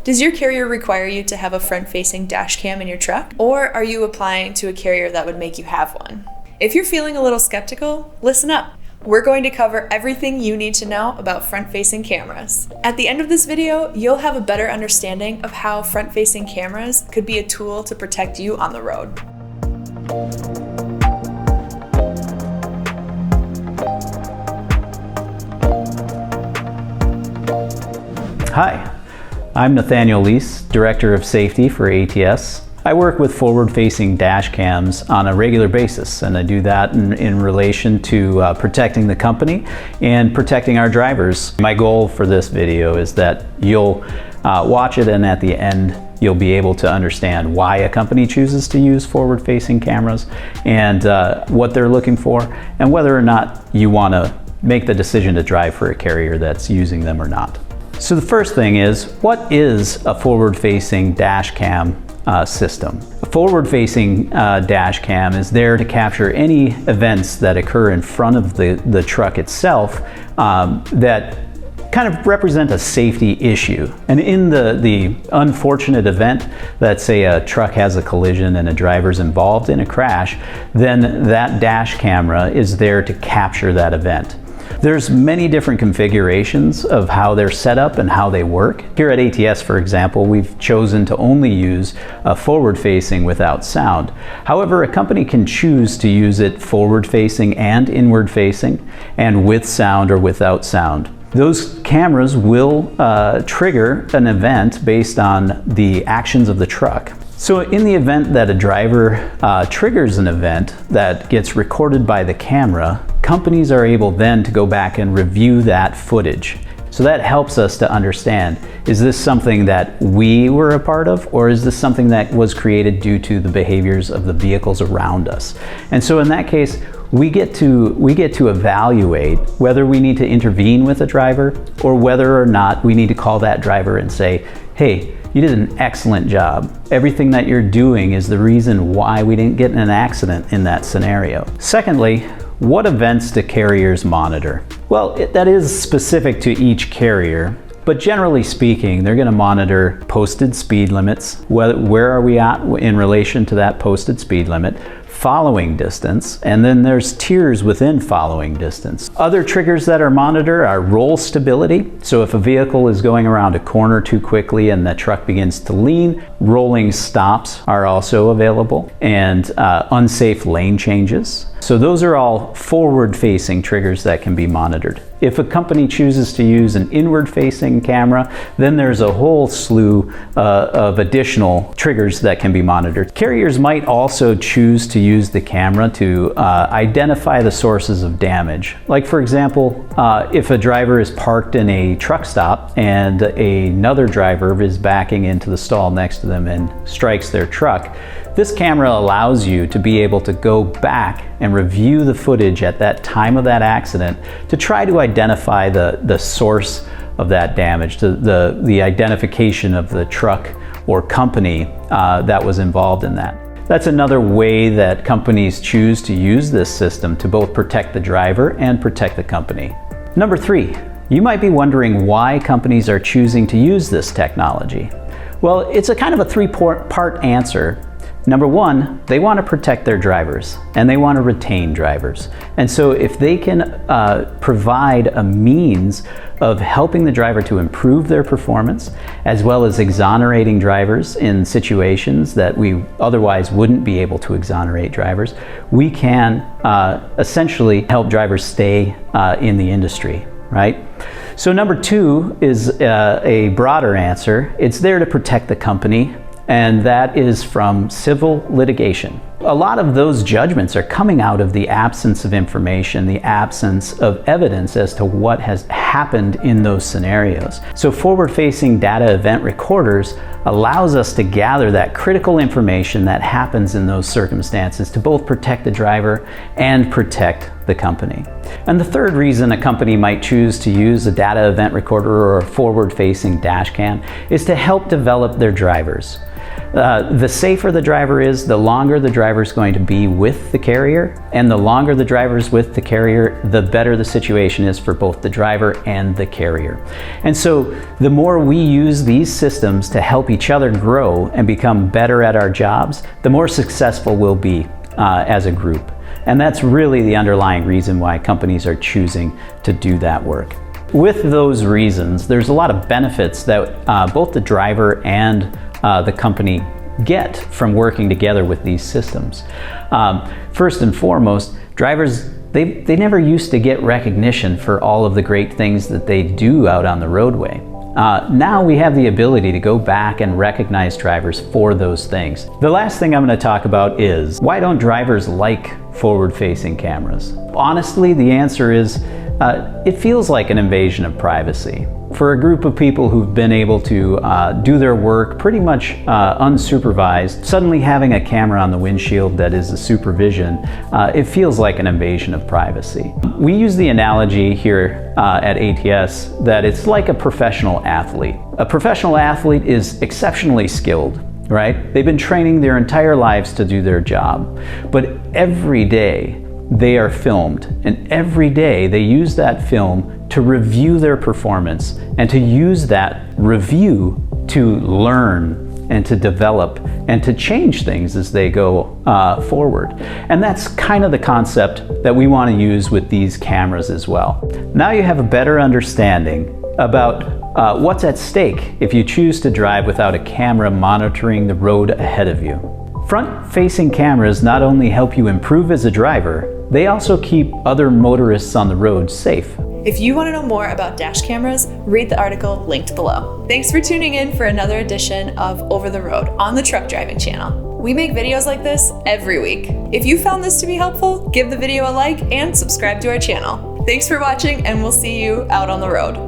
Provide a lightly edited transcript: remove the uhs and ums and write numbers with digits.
Does your carrier require you to have a front-facing dash cam in your truck? Or are you applying to a carrier that would make you have one? If you're feeling a little skeptical, listen up. We're going to cover everything you need to know about front-facing cameras. At the end of this video, you'll have a better understanding of how front-facing cameras could be a tool to protect you on the road. Hi, I'm Nathaniel, Director of Safety for ATS. I work with forward-facing dash cams on a regular basis, and I do that in relation to protecting the company and protecting our drivers. My goal for this video is that you'll watch it, and at the end you'll be able to understand why a company chooses to use forward-facing cameras and what they're looking for, and whether or not you want to make the decision to drive for a carrier that's using them or not. So the first thing is, what is a forward-facing dash cam system? A forward-facing dash cam is there to capture any events that occur in front of the truck itself that kind of represent a safety issue. And in the unfortunate event that, say, a truck has a collision and a driver's involved in a crash, then that dash camera is there to capture that event. There's many different configurations of how they're set up and how they work. Here at ATS, for example, we've chosen to only use forward-facing without sound. However, a company can choose to use it forward-facing and inward-facing, and with sound or without sound. Those cameras will trigger an event based on the actions of the truck. So in the event that a driver triggers an event that gets recorded by the camera, companies are able then to go back and review that footage. So that helps us to understand, is this something that we were a part of, or is this something that was created due to the behaviors of the vehicles around us? And so in that case, we get to evaluate whether we need to intervene with a driver, or whether or not we need to call that driver and say, hey, you did an excellent job. Everything that you're doing is the reason why we didn't get in an accident in that scenario. Secondly, what events do carriers monitor? Well, that is specific to each carrier, but generally speaking, they're going to monitor posted speed limits. Where are we at in relation to that posted speed limit? Following distance, and then there's tiers within following distance. Other triggers that are monitored are roll stability. So if a vehicle is going around a corner too quickly and the truck begins to lean, rolling stops are also available, and unsafe lane changes. So those are all forward-facing triggers that can be monitored. If a company chooses to use an inward-facing camera, then there's a whole slew of additional triggers that can be monitored. Carriers might also choose to use the camera to identify the sources of damage. Like, for example, if a driver is parked in a truck stop and another driver is backing into the stall next to them and strikes their truck, this camera allows you to be able to go back and review the footage at that time of that accident to try to identify the source of that damage, the identification of the truck or company that was involved in that. That's another way that companies choose to use this system to both protect the driver and protect the company. Number 3, you might be wondering why companies are choosing to use this technology. Well, it's a kind of a three-part answer. Number 1, they want to protect their drivers, and they want to retain drivers. And so if they can provide a means of helping the driver to improve their performance, as well as exonerating drivers in situations that we otherwise wouldn't be able to exonerate drivers, we can essentially help drivers stay in the industry, right? So number 2 is a broader answer. It's there to protect the company, and that is from civil litigation. A lot of those judgments are coming out of the absence of information, the absence of evidence as to what has happened in those scenarios. So forward-facing data event recorders allows us to gather that critical information that happens in those circumstances to both protect the driver and protect the company. And the third reason a company might choose to use a data event recorder or a forward-facing dash cam is to help develop their drivers. The safer the driver is, the longer the driver is going to be with the carrier, and the longer the driver is with the carrier, the better the situation is for both the driver and the carrier. And so the more we use these systems to help each other grow and become better at our jobs, the more successful we'll be as a group. And that's really the underlying reason why companies are choosing to do that work. With those reasons, there's a lot of benefits that both the driver and the company get from working together with these systems. First and foremost, drivers, they never used to get recognition for all of the great things that they do out on the roadway. Now we have the ability to go back and recognize drivers for those things. The last thing I'm going to talk about is, why don't drivers like forward-facing cameras? Honestly, the answer is, it feels like an invasion of privacy. For a group of people who've been able to do their work pretty much unsupervised, suddenly having a camera on the windshield that is a supervision, it feels like an invasion of privacy. We use the analogy here at ATS that it's like a professional athlete. A professional athlete is exceptionally skilled, right? They've been training their entire lives to do their job, but every day they are filmed, and every day they use that film to review their performance and to use that review to learn and to develop and to change things as they go forward. And that's kind of the concept that we want to use with these cameras as well. Now you have a better understanding about what's at stake if you choose to drive without a camera monitoring the road ahead of you. Front-facing cameras not only help you improve as a driver, they also keep other motorists on the road safe. If you want to know more about dash cameras, read the article linked below. Thanks for tuning in for another edition of Over the Road on the Truck Driving Channel. We make videos like this every week. If you found this to be helpful, give the video a like and subscribe to our channel. Thanks for watching, and we'll see you out on the road.